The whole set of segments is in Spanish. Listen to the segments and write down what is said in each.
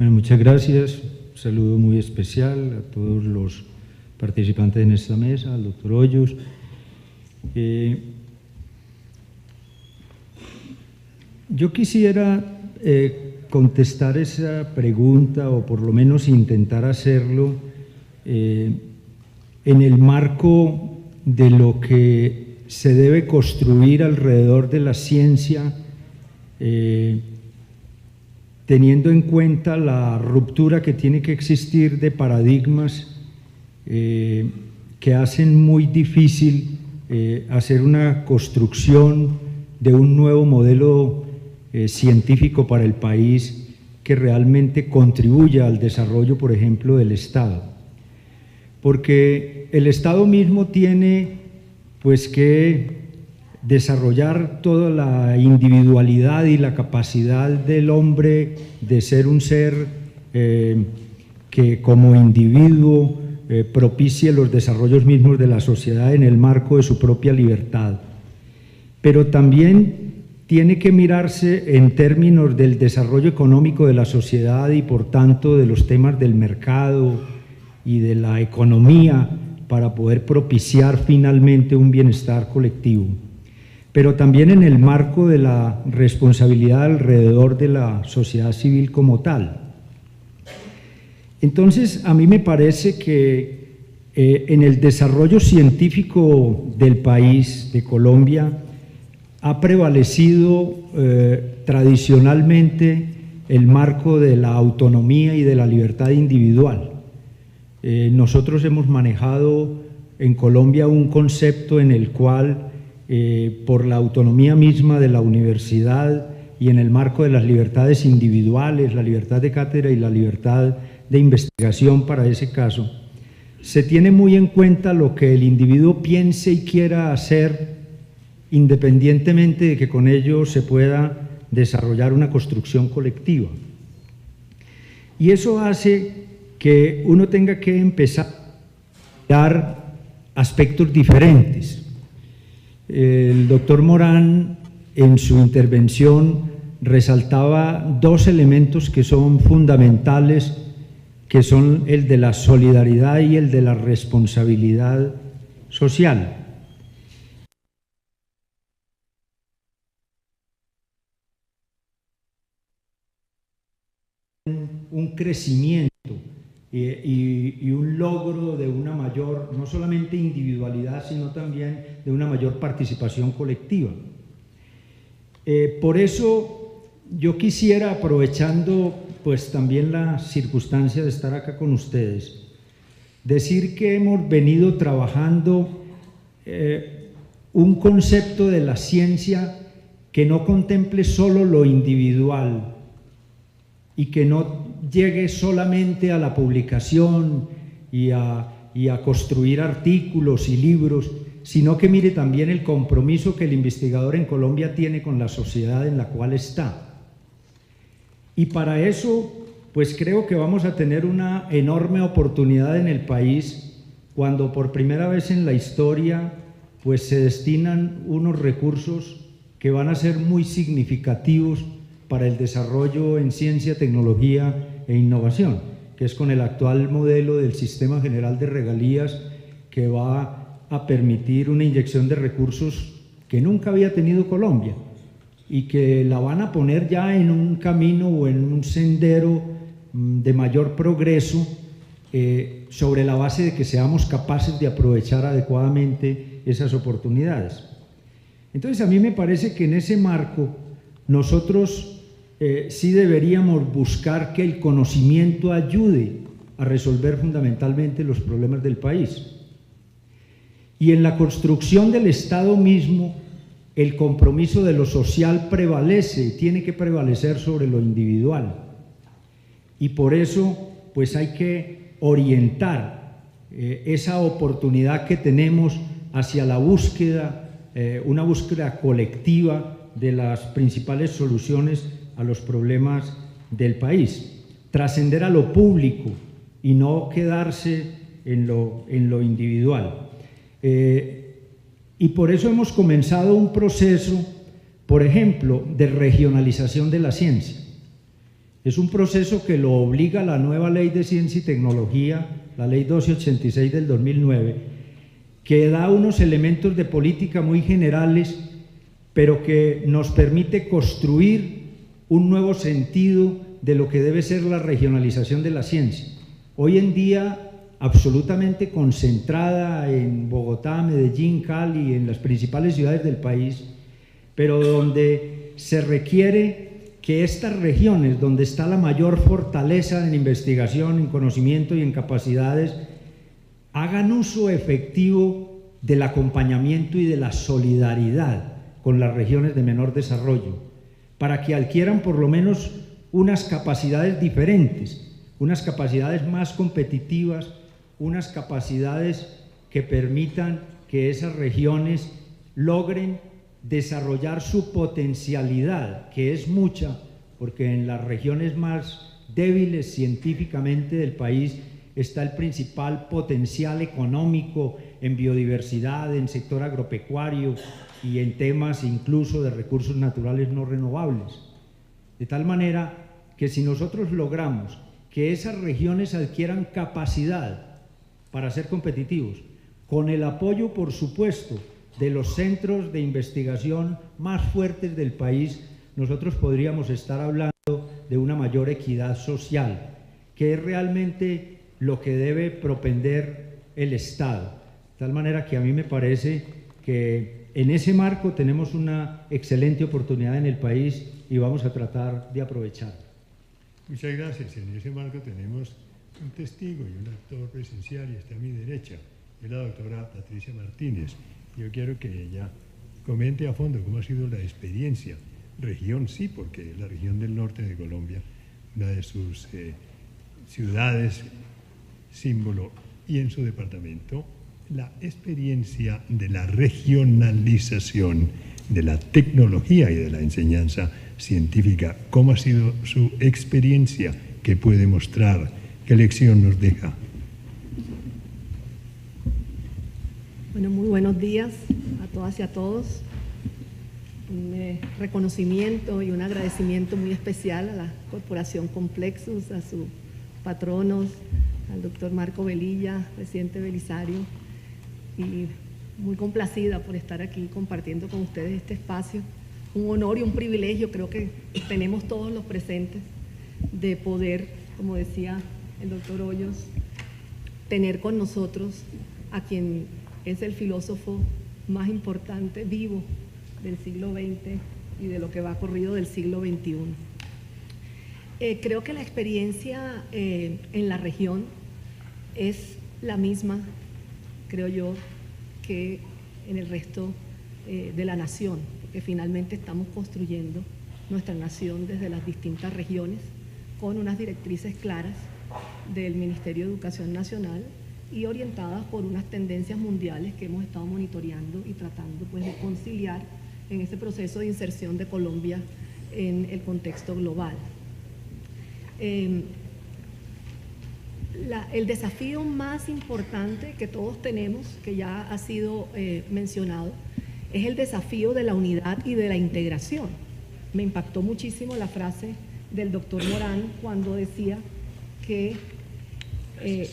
Bueno, muchas gracias. Un saludo muy especial a todos los participantes en esta mesa, al doctor Hoyos. Yo quisiera contestar esa pregunta, o por lo menos intentar hacerlo, en el marco de lo que se debe construir alrededor de la ciencia, teniendo en cuenta la ruptura que tiene que existir de paradigmas que hacen muy difícil hacer una construcción de un nuevo modelo científico para el país que realmente contribuya al desarrollo, por ejemplo, del Estado. Porque el Estado mismo tiene pues que desarrollar toda la individualidad y la capacidad del hombre de ser un ser que como individuo propicie los desarrollos mismos de la sociedad en el marco de su propia libertad. Pero también tiene que mirarse en términos del desarrollo económico de la sociedad y por tanto de los temas del mercado y de la economía para poder propiciar finalmente un bienestar colectivo, pero también en el marco de la responsabilidad alrededor de la sociedad civil como tal. Entonces, a mí me parece que en el desarrollo científico del país, de Colombia, ha prevalecido tradicionalmente el marco de la autonomía y de la libertad individual. Nosotros hemos manejado en Colombia un concepto en el cual, por la autonomía misma de la universidad y en el marco de las libertades individuales, la libertad de cátedra y la libertad de investigación para ese caso, se tiene muy en cuenta lo que el individuo piense y quiera hacer, independientemente de que con ello se pueda desarrollar una construcción colectiva. Y eso hace que uno tenga que empezar a dar aspectos diferentes. El doctor Morán, en su intervención, resaltaba dos elementos que son fundamentales, que son el de la solidaridad y el de la responsabilidad social. Un crecimiento y un logro de una mayor, no solamente individualidad, sino también de una mayor participación colectiva. Por eso yo quisiera, aprovechando pues también la circunstancia de estar acá con ustedes, decir que hemos venido trabajando un concepto de la ciencia que no contemple solo lo individual y que no llegue solamente a la publicación y a construir artículos y libros, sino que mire también el compromiso que el investigador en Colombia tiene con la sociedad en la cual está. Y para eso, pues creo que vamos a tener una enorme oportunidad en el país cuando por primera vez en la historia pues se destinan unos recursos que van a ser muy significativos para el desarrollo en ciencia, tecnología e innovación, que es con el actual modelo del Sistema General de Regalías, que va a permitir una inyección de recursos que nunca había tenido Colombia y que la van a poner ya en un camino o en un sendero de mayor progreso sobre la base de que seamos capaces de aprovechar adecuadamente esas oportunidades. Entonces, a mí me parece que en ese marco nosotros sí deberíamos buscar que el conocimiento ayude a resolver fundamentalmente los problemas del país. Y en la construcción del Estado mismo, el compromiso de lo social prevalece, tiene que prevalecer sobre lo individual. Y por eso, pues hay que orientar esa oportunidad que tenemos hacia la búsqueda, una búsqueda colectiva de las principales soluciones a los problemas del país, trascender a lo público y no quedarse en lo individual. Y por eso hemos comenzado un proceso, por ejemplo, de regionalización de la ciencia. Es un proceso que lo obliga la nueva Ley de Ciencia y Tecnología, la Ley 1286 del 2009, que da unos elementos de política muy generales, pero que nos permite construir un nuevo sentido de lo que debe ser la regionalización de la ciencia. Hoy en día, absolutamente concentrada en Bogotá, Medellín, Cali, en las principales ciudades del país, pero donde se requiere que estas regiones, donde está la mayor fortaleza en investigación, en conocimiento y en capacidades, hagan uso efectivo del acompañamiento y de la solidaridad con las regiones de menor desarrollo, para que adquieran por lo menos unas capacidades diferentes, unas capacidades más competitivas, unas capacidades que permitan que esas regiones logren desarrollar su potencialidad, que es mucha, porque en las regiones más débiles científicamente del país está el principal potencial económico en biodiversidad, en sector agropecuario y en temas incluso de recursos naturales no renovables. De tal manera que si nosotros logramos que esas regiones adquieran capacidad para ser competitivos, con el apoyo, por supuesto, de los centros de investigación más fuertes del país, nosotros podríamos estar hablando de una mayor equidad social, que es realmente lo que debe propender el Estado. De tal manera que a mí me parece que en ese marco tenemos una excelente oportunidad en el país y vamos a tratar de aprovechar. Muchas gracias. En ese marco tenemos un testigo y un actor presencial, y está a mi derecha, es la doctora Patricia Martínez. Yo quiero que ella comente a fondo cómo ha sido la experiencia, región sí, porque la región del norte de Colombia, una de sus ciudades símbolo, y en su departamento, la experiencia de la regionalización de la tecnología y de la enseñanza científica. ¿Cómo ha sido su experiencia? ¿Qué puede mostrar? ¿Qué lección nos deja? Bueno, muy buenos días a todas y a todos. Un reconocimiento y un agradecimiento muy especial a la Corporación Complexus, a sus patronos, al doctor Marco Velilla, presidente Belisario, y muy complacida por estar aquí compartiendo con ustedes este espacio. Un honor y un privilegio, creo que tenemos todos los presentes, de poder, como decía el doctor Hoyos, tener con nosotros a quien es el filósofo más importante vivo del siglo XX y de lo que va corrido del siglo XXI. Creo que la experiencia en la región es la misma, creo yo, que en el resto de la nación, porque finalmente estamos construyendo nuestra nación desde las distintas regiones con unas directrices claras del Ministerio de Educación Nacional y orientadas por unas tendencias mundiales que hemos estado monitoreando y tratando pues de conciliar en ese proceso de inserción de Colombia en el contexto global. El desafío más importante que todos tenemos, que ya ha sido mencionado, es el desafío de la unidad y de la integración. Me impactó muchísimo la frase del doctor Morán cuando decía que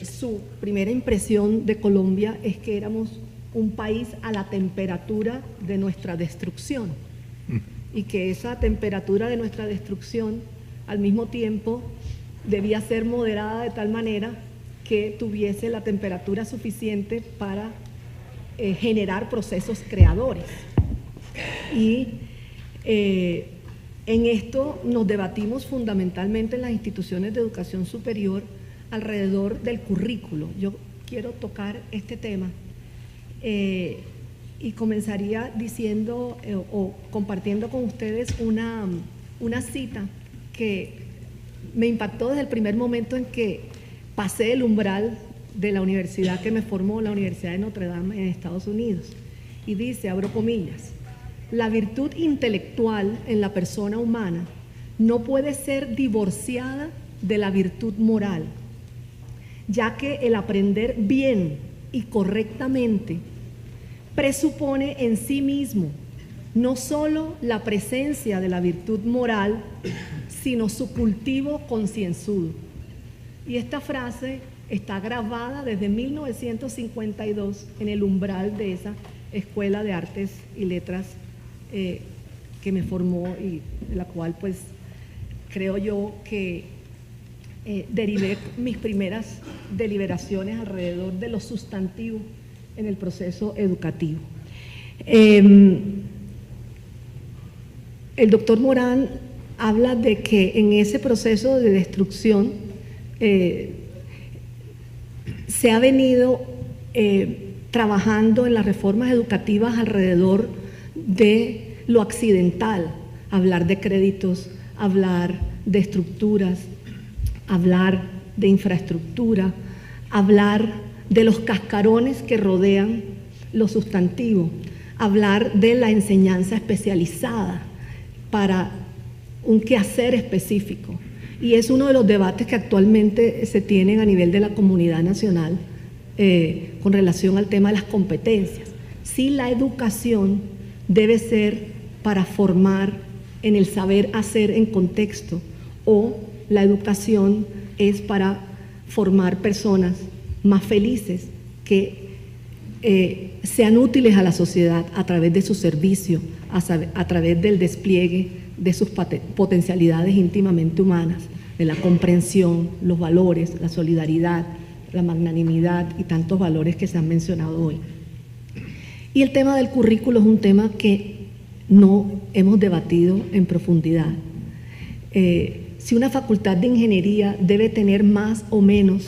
su primera impresión de Colombia es que éramos un país a la temperatura de nuestra destrucción y que esa temperatura de nuestra destrucción al mismo tiempo debía ser moderada de tal manera que tuviese la temperatura suficiente para generar procesos creadores. Y en esto nos debatimos fundamentalmente en las instituciones de educación superior alrededor del currículo. Yo quiero tocar este tema y comenzaría diciendo o compartiendo con ustedes una cita que me impactó desde el primer momento en que pasé el umbral de la universidad que me formó, la Universidad de Notre Dame en Estados Unidos. Y dice, abro comillas, la virtud intelectual en la persona humana no puede ser divorciada de la virtud moral, ya que el aprender bien y correctamente presupone en sí mismo no solo la presencia de la virtud moral, sino su cultivo concienzudo. Y esta frase está grabada desde 1952 en el umbral de esa Escuela de Artes y Letras que me formó y de la cual pues creo yo que derivé mis primeras deliberaciones alrededor de lo sustantivo en el proceso educativo. El doctor Morán habla de que en ese proceso de destrucción se ha venido trabajando en las reformas educativas alrededor de lo accidental, hablar de créditos, hablar de estructuras, hablar de infraestructura, hablar de los cascarones que rodean lo sustantivo, hablar de la enseñanza especializada para un quehacer específico. Y es uno de los debates que actualmente se tienen a nivel de la comunidad nacional con relación al tema de las competencias. Si la educación debe ser para formar en el saber hacer en contexto, o la educación es para formar personas más felices que sean útiles a la sociedad a través de su servicio, a través del despliegue de sus potencialidades íntimamente humanas, de la comprensión, los valores, la solidaridad, la magnanimidad y tantos valores que se han mencionado hoy. Y el tema del currículo es un tema que no hemos debatido en profundidad. Si una facultad de ingeniería debe tener más o menos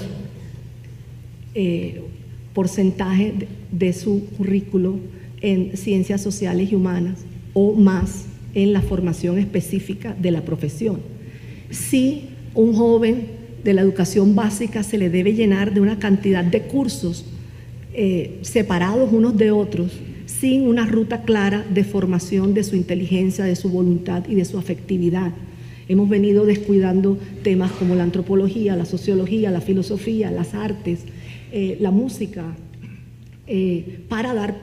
porcentaje de su currículo en ciencias sociales y humanas o más en la formación específica de la profesión. Si un joven de la educación básica se le debe llenar de una cantidad de cursos separados unos de otros, sin una ruta clara de formación de su inteligencia, de su voluntad y de su afectividad. Hemos venido descuidando temas como la antropología, la sociología, la filosofía, las artes, la música, para dar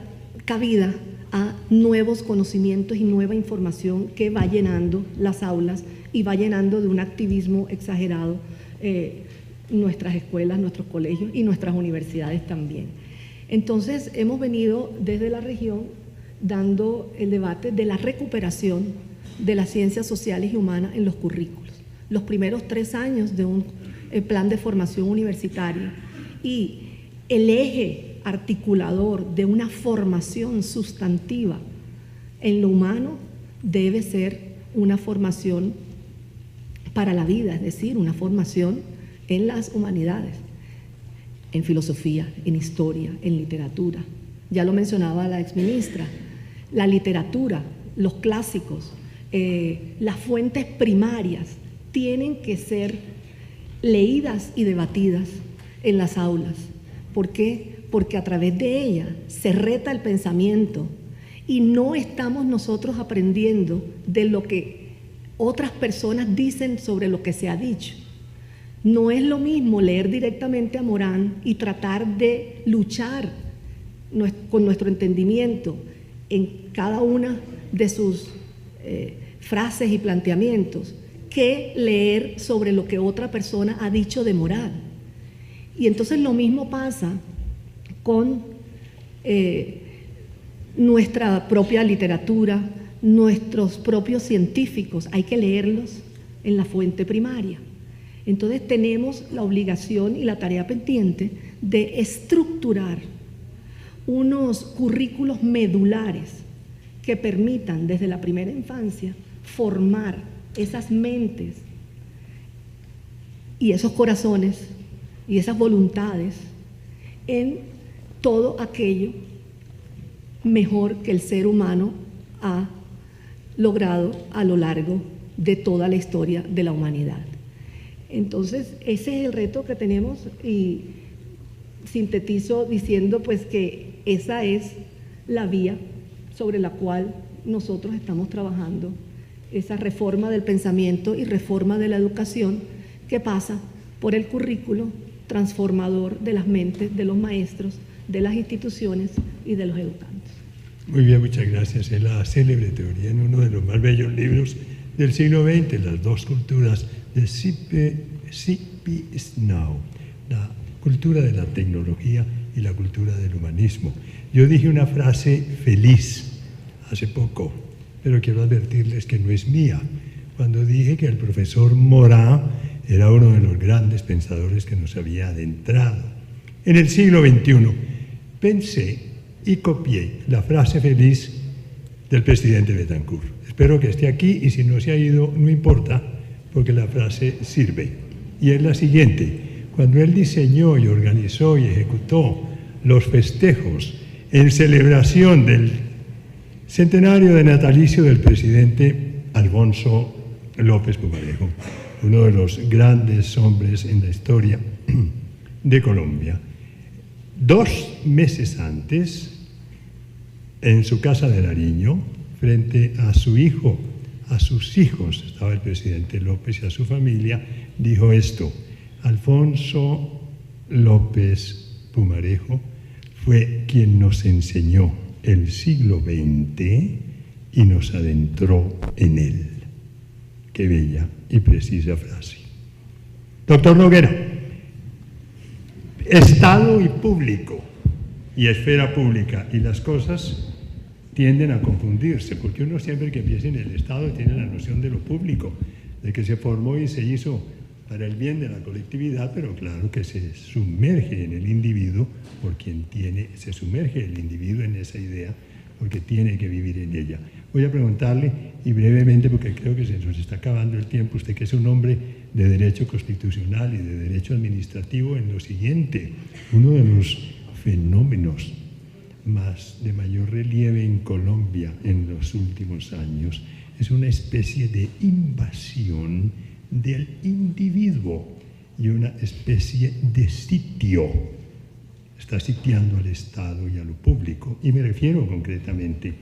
cabida a nuevos conocimientos y nueva información que va llenando las aulas y va llenando de un activismo exagerado nuestras escuelas, nuestros colegios y nuestras universidades también. Entonces, hemos venido desde la región dando el debate de la recuperación de las ciencias sociales y humanas en los currículos. Los primeros 3 años de un plan de formación universitaria y el eje articulador de una formación sustantiva en lo humano debe ser una formación para la vida, es decir, una formación en las humanidades, en filosofía, en historia, en literatura. Ya lo mencionaba la exministra, la literatura, los clásicos, las fuentes primarias tienen que ser leídas y debatidas en las aulas. ¿Por qué? Porque a través de ella se reta el pensamiento y no estamos nosotros aprendiendo de lo que otras personas dicen sobre lo que se ha dicho. No es lo mismo leer directamente a Morán y tratar de luchar con nuestro entendimiento en cada una de sus frases y planteamientos que leer sobre lo que otra persona ha dicho de Morán. Y entonces lo mismo pasa con nuestra propia literatura, nuestros propios científicos. Hay que leerlos en la fuente primaria. Entonces tenemos la obligación y la tarea pendiente de estructurar unos currículos medulares que permitan desde la primera infancia formar esas mentes y esos corazones y esas voluntades en todo aquello mejor que el ser humano ha logrado a lo largo de toda la historia de la humanidad. Entonces, ese es el reto que tenemos y sintetizo diciendo pues que esa es la vía sobre la cual nosotros estamos trabajando, esa reforma del pensamiento y reforma de la educación que pasa por el currículo transformador de las mentes de los maestros, de las instituciones y de los educantes. Muy bien, muchas gracias. Es la célebre teoría en uno de los más bellos libros del siglo XX, las dos culturas de Now, la cultura de la tecnología y la cultura del humanismo. Yo dije una frase feliz hace poco, pero quiero advertirles que no es mía, cuando dije que el profesor Morin era uno de los grandes pensadores que nos había adentrado en el siglo XXI. Pensé y copié la frase feliz del presidente Betancourt. Espero que esté aquí y si no se ha ido, no importa, porque la frase sirve. Y es la siguiente: cuando él diseñó y organizó y ejecutó los festejos en celebración del centenario de natalicio del presidente Alfonso López Pumarejo, uno de los grandes hombres en la historia de Colombia, 2 meses antes, en su casa de Nariño, frente a su hijo, a sus hijos, estaba el presidente López y a su familia, dijo esto: Alfonso López Pumarejo fue quien nos enseñó el siglo XX y nos adentró en él. Qué bella y precisa frase. Doctor Noguera, Estado y público y esfera pública, y las cosas tienden a confundirse, porque uno siempre que piensa en el Estado tiene la noción de lo público, de que se formó y se hizo para el bien de la colectividad, pero claro que se sumerge en el individuo por quien se sumerge el individuo en esa idea, porque tiene que vivir en ella. Voy a preguntarle, y brevemente, porque creo que se nos está acabando el tiempo, usted que es un hombre de derecho constitucional y de derecho administrativo, en lo siguiente: uno de los fenómenos de mayor relieve en Colombia en los últimos años es una especie de invasión del individuo y una especie de sitio. Está sitiando al Estado y a lo público, y me refiero concretamente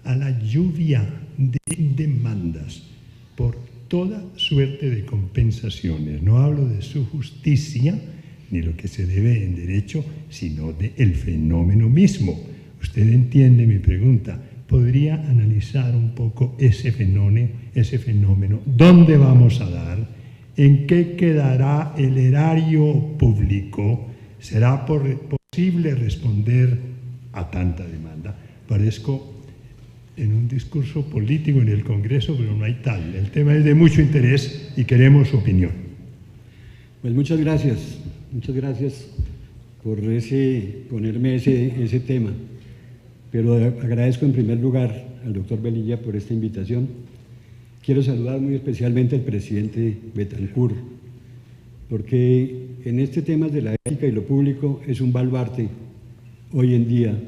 a la lluvia de demandas por toda suerte de compensaciones. No hablo de su justicia ni lo que se debe en derecho, sino del fenómeno mismo. Usted entiende mi pregunta. ¿Podría analizar un poco ese fenómeno? ¿Dónde vamos a dar? ¿En qué quedará el erario público? ¿Será posible responder a tanta demanda? Parezco en un discurso político en el Congreso, pero no hay tal. El tema es de mucho interés y queremos su opinión. Pues muchas gracias por ponerme ese tema. Pero agradezco en primer lugar al doctor Velilla por esta invitación. Quiero saludar muy especialmente al presidente Betancourt, porque en este tema de la ética y lo público es un baluarte hoy en día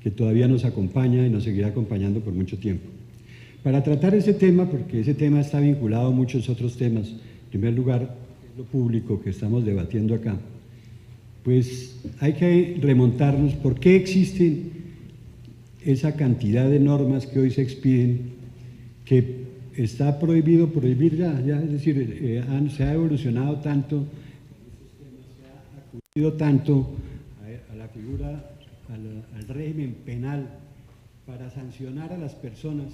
que todavía nos acompaña y nos seguirá acompañando por mucho tiempo. Para tratar ese tema, porque ese tema está vinculado a muchos otros temas, en primer lugar, lo público que estamos debatiendo acá, pues hay que remontarnos por qué existen esa cantidad de normas que hoy se expiden, que está prohibido prohibir ya, es decir, se ha evolucionado tanto, se ha acudido tanto a la figura, al régimen penal para sancionar a las personas.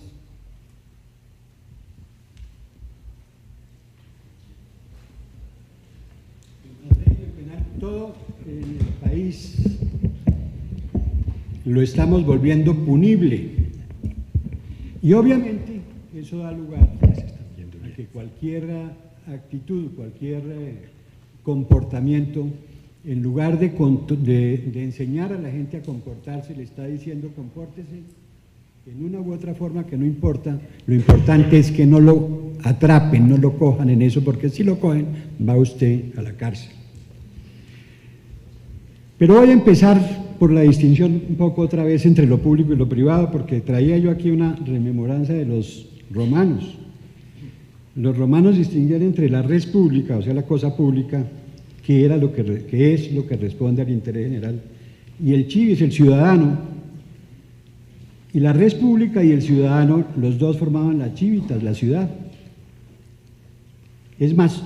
El régimen penal, todo en el país lo estamos volviendo punible, y obviamente eso da lugar a que cualquier actitud, cualquier comportamiento, en lugar de enseñar a la gente a comportarse, le está diciendo compórtese en una u otra forma que no importa, lo importante es que no lo atrapen, no lo cojan en eso, porque si lo cogen va usted a la cárcel. Pero voy a empezar por la distinción un poco otra vez entre lo público y lo privado, porque traía yo aquí una rememoranza de los romanos. Los romanos distinguían entre la res pública, o sea, la cosa pública, que es lo que responde al interés general, y el civis, el ciudadano. Y la res pública y el ciudadano, los dos formaban la civitas, la ciudad. Es más,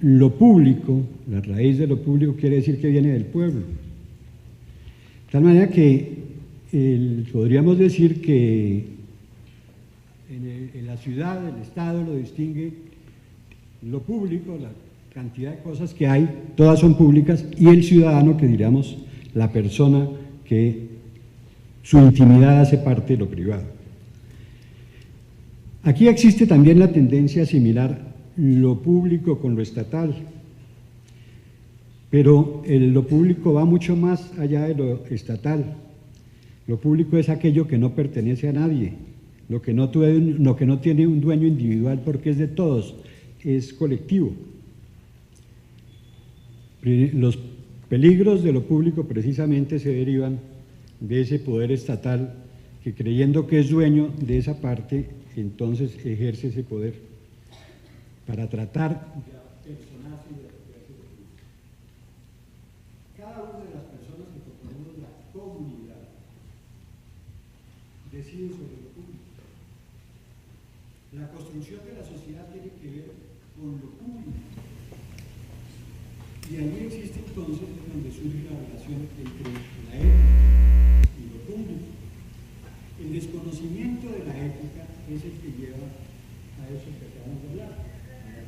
lo público, la raíz de lo público quiere decir que viene del pueblo. De tal manera que podríamos decir que en la ciudad, el Estado lo distingue lo público, la cantidad de cosas que hay, todas son públicas, y el ciudadano, que diríamos la persona que su intimidad hace parte de lo privado. Aquí existe también la tendencia a asimilar lo público con lo estatal, pero lo público va mucho más allá de lo estatal. Lo público es aquello que no pertenece a nadie, lo que no tiene un dueño individual porque es de todos, es colectivo. Los peligros de lo público precisamente se derivan de ese poder estatal que, creyendo que es dueño de esa parte, entonces ejerce ese poder para tratar de personarse y de apropiarse de lo público. Cada una de las personas que componemos la comunidad decide sobre lo público. La construcción de la sociedad tiene que ver con lo público. Y ahí existe entonces donde surge la relación entre la ética y lo público. El desconocimiento de la ética es el que lleva a eso que acabamos de hablar, a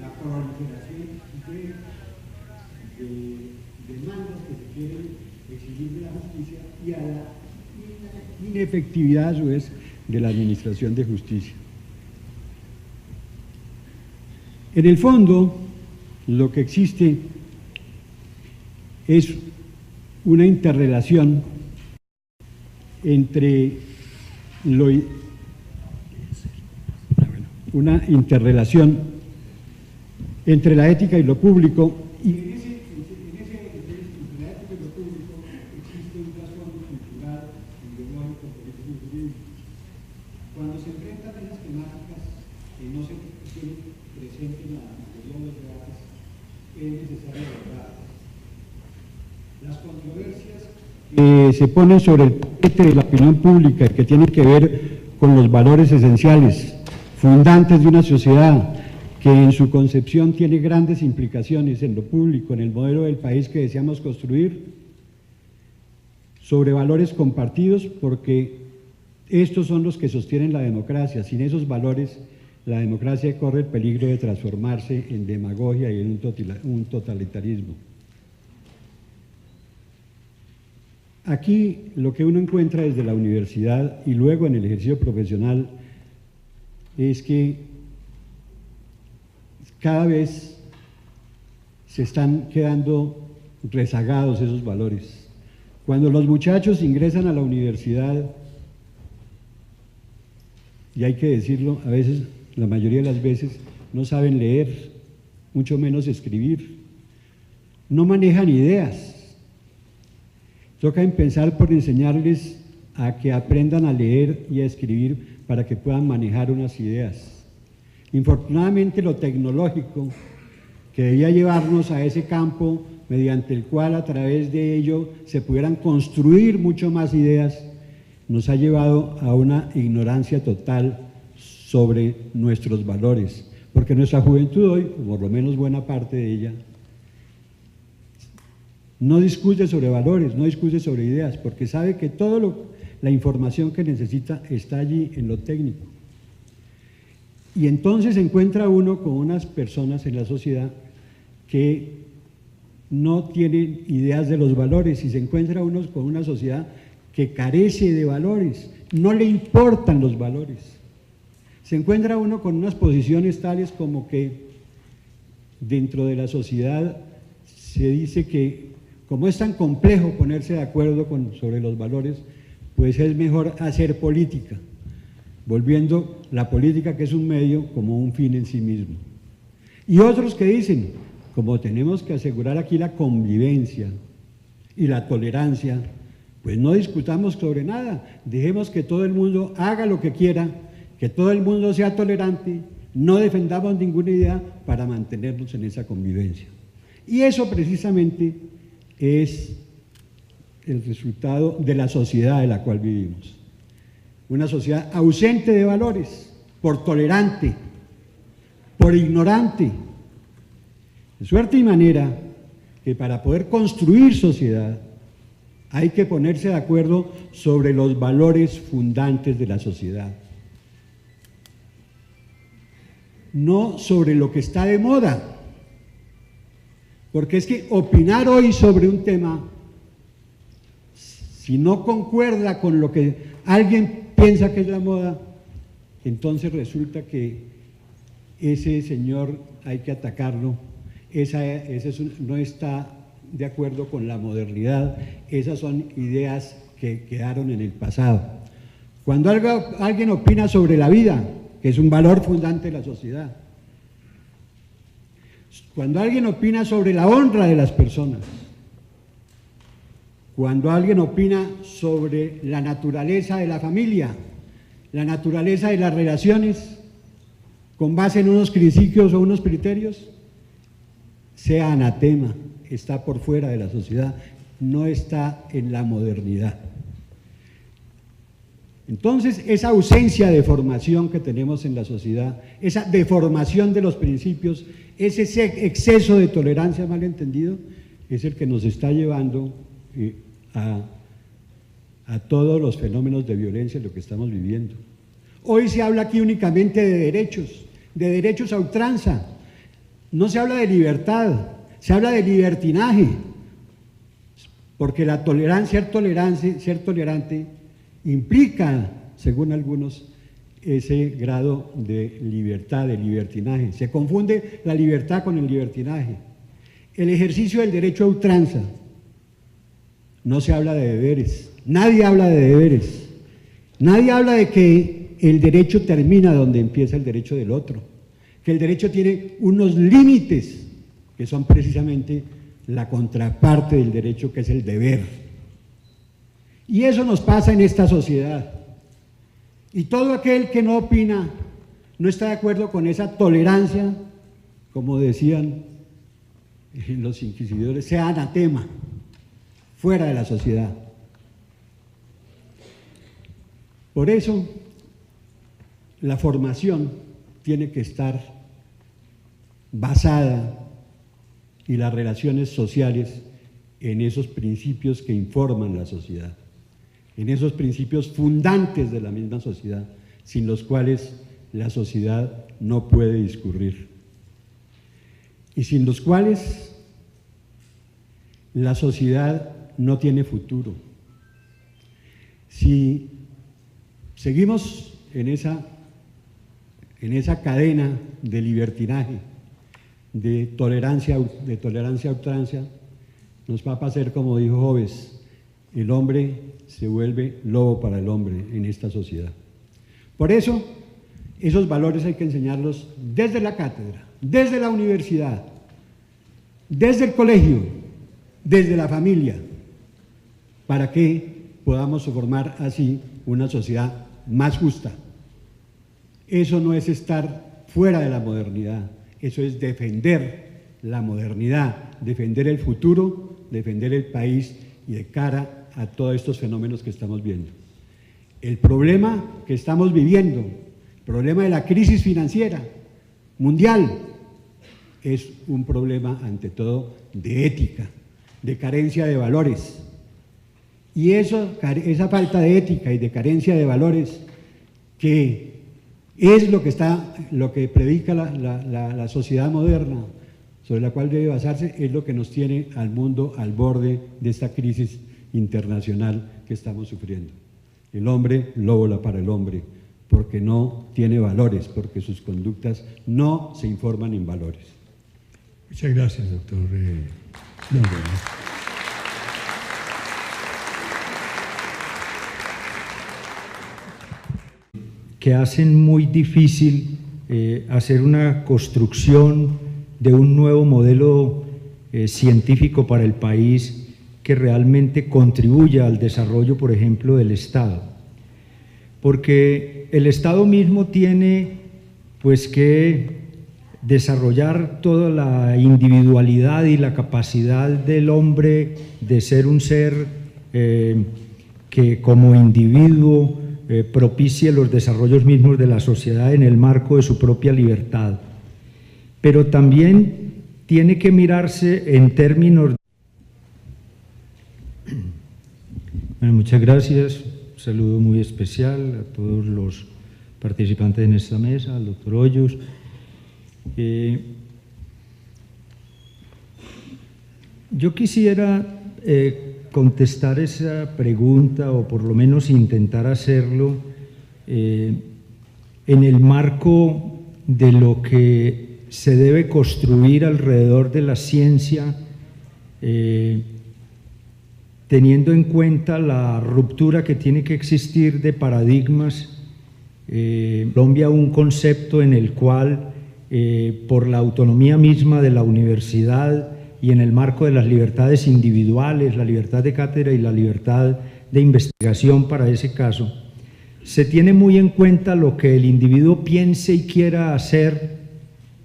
la proliferación de demandas que se quieren exigir de la justicia y a la inefectividad a su vez de la administración de justicia. En el fondo, lo que existe es una interrelación entre la ética y lo público, y entre la ética y lo público existe un trasfondo cultural, ideológico, político y jurídico. Cuando se enfrentan esas temáticas que no se tienen presente en la mayoría de los debates, es necesario abordarlas. Las controversias que se ponen sobre el tapete de la opinión pública, que tienen que ver con los valores esenciales, fundantes de una sociedad, que en su concepción tiene grandes implicaciones en lo público, en el modelo del país que deseamos construir, sobre valores compartidos, porque estos son los que sostienen la democracia. Sin esos valores, la democracia corre el peligro de transformarse en demagogia y en un totalitarismo. Aquí lo que uno encuentra desde la universidad y luego en el ejercicio profesional es que cada vez se están quedando rezagados esos valores. Cuando los muchachos ingresan a la universidad, y hay que decirlo, a veces, la mayoría de las veces, no saben leer, mucho menos escribir, no manejan ideas. Toca empezar por enseñarles a que aprendan a leer y a escribir para que puedan manejar unas ideas. Infortunadamente, lo tecnológico, que debía llevarnos a ese campo mediante el cual a través de ello se pudieran construir mucho más ideas, nos ha llevado a una ignorancia total sobre nuestros valores, porque nuestra juventud hoy, o por lo menos buena parte de ella, no discute sobre valores, no discute sobre ideas, porque sabe que toda la información que necesita está allí en lo técnico. Y entonces se encuentra uno con unas personas en la sociedad que no tienen ideas de los valores, y se encuentra uno con una sociedad que carece de valores, no le importan los valores. Se encuentra uno con unas posiciones tales como que dentro de la sociedad se dice que como es tan complejo ponerse de acuerdo sobre los valores, pues es mejor hacer política, volviendo la política, que es un medio, como un fin en sí mismo. Y otros que dicen, como tenemos que asegurar aquí la convivencia y la tolerancia, pues no discutamos sobre nada, dejemos que todo el mundo haga lo que quiera, que todo el mundo sea tolerante, no defendamos ninguna idea para mantenernos en esa convivencia. Y eso precisamente es el resultado de la sociedad en la cual vivimos. Una sociedad ausente de valores, por tolerante, por ignorante. De suerte y manera que para poder construir sociedad hay que ponerse de acuerdo sobre los valores fundantes de la sociedad. no sobre lo que está de moda. Porque es que opinar hoy sobre un tema, si no concuerda con lo que alguien piensa que es la moda, entonces resulta que ese señor hay que atacarlo, no está de acuerdo con la modernidad, esas son ideas que quedaron en el pasado. Cuando alguien opina sobre la vida, que es un valor fundante de la sociedad, cuando alguien opina sobre la honra de las personas, cuando alguien opina sobre la naturaleza de la familia, la naturaleza de las relaciones, con base en unos principios o unos criterios, sea anatema, está por fuera de la sociedad, no está en la modernidad. Entonces, esa ausencia de formación que tenemos en la sociedad, esa deformación de los principios, ese exceso de tolerancia malentendido, es el que nos está llevando a todos los fenómenos de violencia, lo que estamos viviendo. Hoy se habla aquí únicamente de derechos a ultranza, no se habla de libertad, se habla de libertinaje, porque la tolerancia, ser tolerante, implica, según algunos, ese grado de libertad, de libertinaje. Se confunde la libertad con el libertinaje. El ejercicio del derecho a ultranza, no se habla de deberes, nadie habla de deberes, nadie habla de que el derecho termina donde empieza el derecho del otro, que el derecho tiene unos límites que son precisamente la contraparte del derecho, que es el deber. Y eso nos pasa en esta sociedad. Y todo aquel que no opina, no está de acuerdo con esa tolerancia, como decían los inquisidores, sea anatema, fuera de la sociedad. Por eso, la formación tiene que estar basada, y las relaciones sociales, en esos principios que informan la sociedad, en esos principios fundantes de la misma sociedad, sin los cuales la sociedad no puede discurrir, y sin los cuales la sociedad no tiene futuro. Si seguimos en esa cadena de libertinaje, de tolerancia a ultranza, nos va a pasar como dijo Hobbes: el hombre se vuelve lobo para el hombre en esta sociedad. Por eso, esos valores hay que enseñarlos desde la cátedra, desde la universidad, desde el colegio, desde la familia, para que podamos formar así una sociedad más justa. Eso no es estar fuera de la modernidad, eso es defender la modernidad, defender el futuro, defender el país y de cara a todos estos fenómenos que estamos viendo. El problema que estamos viviendo, el problema de la crisis financiera mundial, es un problema ante todo de ética, de carencia de valores. Y esa falta de ética y de carencia de valores, que es lo que predica la sociedad moderna, sobre la cual debe basarse, es lo que nos tiene al mundo al borde de esta crisis internacional que estamos sufriendo. El hombre lobo para el hombre, porque no tiene valores, porque sus conductas no se informan en valores. Muchas gracias, doctor. Que hacen muy difícil hacer una construcción de un nuevo modelo científico para el país que realmente contribuya al desarrollo, por ejemplo, del Estado. Porque el Estado mismo tiene pues que desarrollar toda la individualidad y la capacidad del hombre de ser un ser que como individuo propicie los desarrollos mismos de la sociedad en el marco de su propia libertad. Pero también tiene que mirarse en términos... Bueno, muchas gracias, un saludo muy especial a todos los participantes en esta mesa, al doctor Hoyos. Yo quisiera contestar esa pregunta, o por lo menos intentar hacerlo, en el marco de lo que se debe construir alrededor de la ciencia, teniendo en cuenta la ruptura que tiene que existir de paradigmas. Colombia, un concepto en el cual, por la autonomía misma de la universidad y en el marco de las libertades individuales, la libertad de cátedra y la libertad de investigación para ese caso, se tiene muy en cuenta lo que el individuo piense y quiera hacer,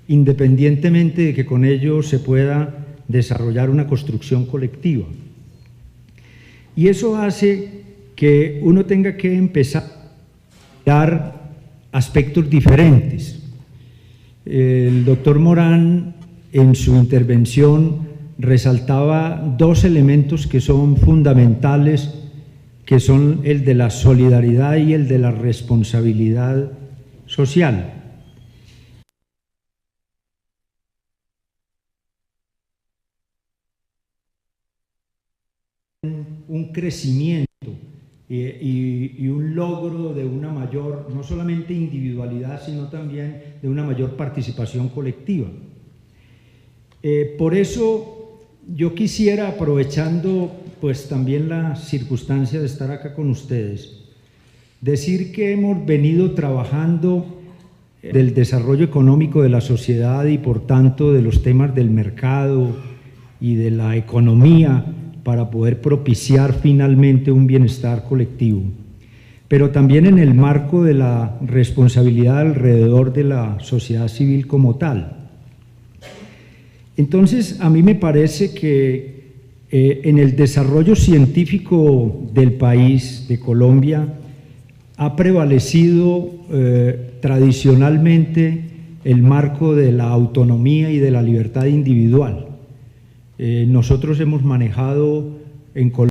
independientemente de que con ello se pueda desarrollar una construcción colectiva. Y eso hace que uno tenga que empezar a dar aspectos diferentes. El doctor Morán, en su intervención, resaltaba dos elementos que son fundamentales, que son el de la solidaridad y el de la responsabilidad social. Un crecimiento y un logro de una mayor, no solamente individualidad, sino también de una mayor participación colectiva. Por eso yo quisiera, aprovechando pues también la circunstancia de estar acá con ustedes, decir que hemos venido trabajando del desarrollo económico de la sociedad y por tanto de los temas del mercado y de la economía para poder propiciar finalmente un bienestar colectivo, pero también en el marco de la responsabilidad alrededor de la sociedad civil como tal. Entonces, a mí me parece que en el desarrollo científico del país, de Colombia, ha prevalecido tradicionalmente el marco de la autonomía y de la libertad individual. Nosotros hemos manejado en Colombia